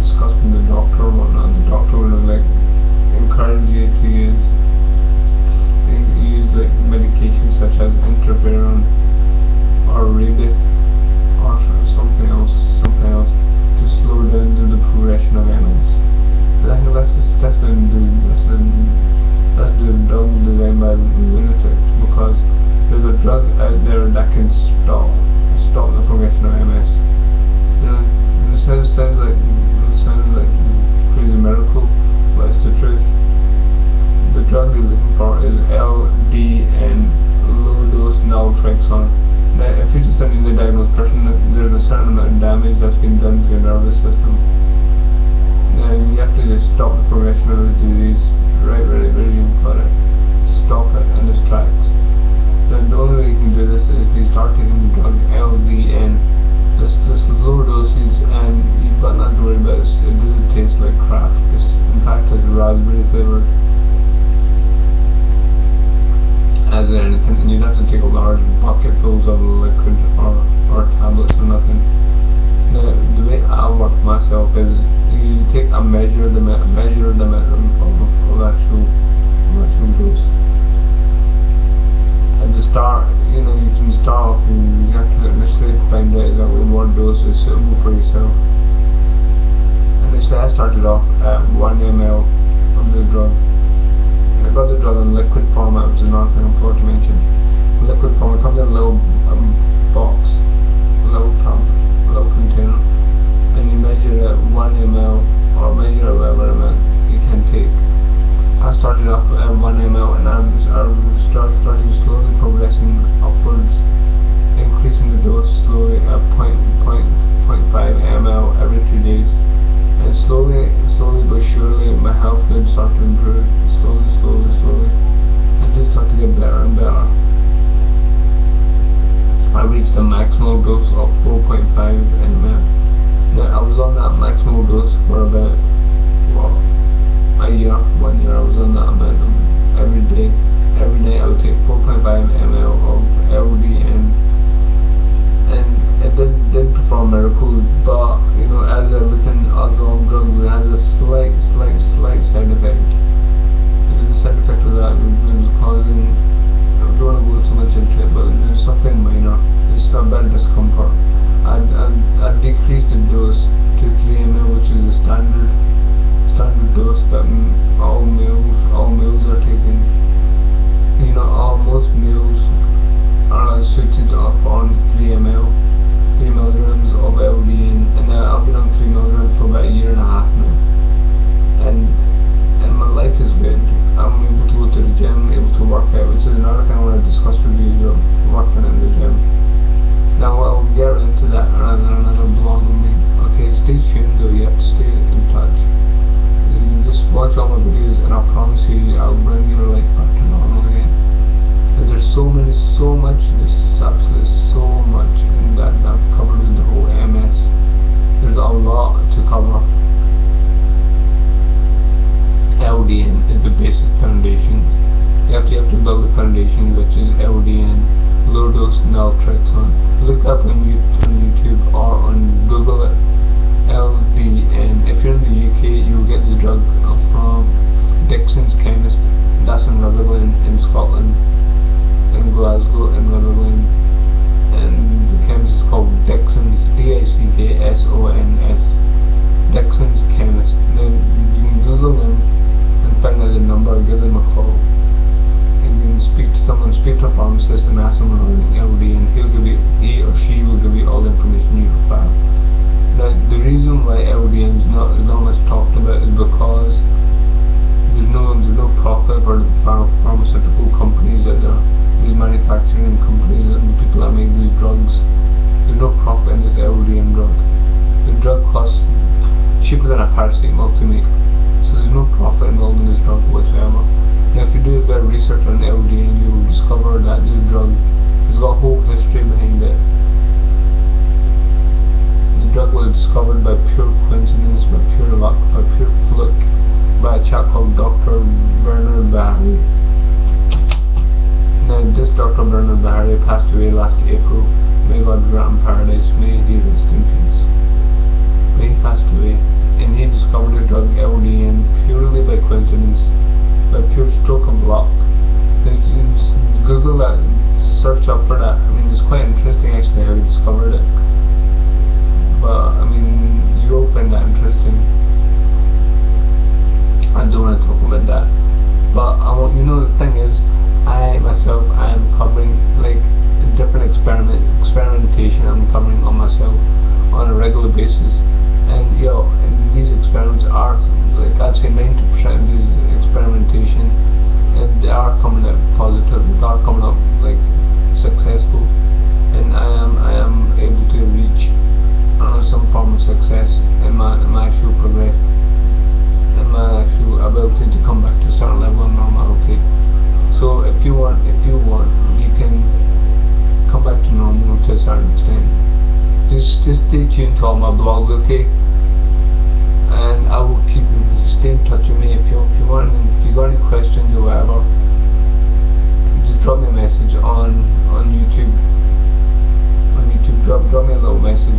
discussed with the doctor or whatnot, the doctor would have like encouraged you to use like medications such as interferon or Rebif or something else to slow down the progression of MS. I think that's the drug designed by lunatics, because there's a drug out there that can stop the progression of MS. You know, it sounds like crazy miracle, but it's the truth. The drug you're looking for is LDN, low dose naltrexone. Now, if you just don't use a diagnosed person, there's a certain amount of damage that's been done to your nervous system. Now, you have to just stop the progression of the disease right where you've got it. Stop it in its tracks. Now, the only way you can do this is if you start taking the drug LDN. It's just low doses, and you've got nothing to worry about. It doesn't taste like crap. It's in fact like raspberry flavoured. As in anything, and you'd have to take a large bucketfuls of liquid or tablets or nothing. Now, the way I work myself is you take a measure the amount of actual dose. At the start, you know, you can start off and you have to initially find out exactly what dose is suitable for yourself. Initially, I started off at 1 ml of the drug. I got the drug in liquid format, which is another thing I forgot to mention. Liquid format comes in a little box, a little tub, a little container, and you measure it 1 ml or measure it whatever amount you can take. I started off at 1 ml and I started slowly progressing upwards, increasing the dose slowly at 0.5 ml every 2 days. And slowly but surely my health would start to improve. Slowly. It just started to get better and better. I reached the maximal dose of 4.5 ml. Now, I was on that maximal dose for about a year, 1 year. I was on that amount every day. Every night I would take 4.5 ml of LDN, and it did perform miracles. But you know, as everything other drugs, it has a slight side effect. The side effect of that was causing, I don't want to go too much into it, but there's something minor. It's a bad discomfort. I decreased the dose to 3 ml, which is the standard dose that all males are taking. You know, most males are suited up on 3 milligrams of LDN, and I've been on 3 milligrams for about a year and a half now, and my life is good. I'm able to go to the gym, able to work out, which is another thing I want to discuss with you, working in the gym. Now I'll get into that in another blog with me. Okay, stay tuned though, you have to stay in touch. You just watch all my videos and I promise you I'll bring your life back to normal again. And there's so much, there's absolutely so much in that I've covered with the whole MS. There's a lot to cover. LDN is the basic foundation. You have to build the foundation, which is LDN, low dose naltrexone. Look up on YouTube or on Google it, LDN. If you're in the UK, you'll get this drug from Dixon's Chemist. That's in Rutherglen in Scotland, in Glasgow, in Rutherglen, and the chemist is called Dixon's, DICKSONS, Dixon's Chemist. Then you can Google them and find out the number, give them a call. You can speak to someone, speak to a pharmacist and ask them regarding LDN. He or she will give you all the information you require. Now, the reason why LDN is not much talked about is because there's no profit for the pharmaceutical companies out there, these manufacturing companies and the people that make these drugs. There's no profit in this LDN drug. The drug costs cheaper than a paracetamol to make, so there's no profit involved in this drug whatsoever. Now, if you do a bit of research on LDN, you will discover that this drug has got a whole history behind it. The drug was discovered by pure coincidence, by pure luck, by pure fluke, by a chap called Dr. Bernard Bahari. Now, this Dr. Bernard Bahari passed away last April. May God grant him paradise, may he rest in peace. But he passed away, and he uncovering on myself on a regular basis. And and these experiments are, like I'd say, 90% of these experimentation, and they are coming out positive. They are coming up like successful, and I am able to reach some form of success in my actual progress, in my actual ability to come back to a certain level of normality. So if you want, you can come back to normal to a certain extent. Just stay tuned to all my blogs, okay? And I will keep you, stay in touch with me if you want, and if you got any questions or whatever, just drop me a message on YouTube. Drop me a little message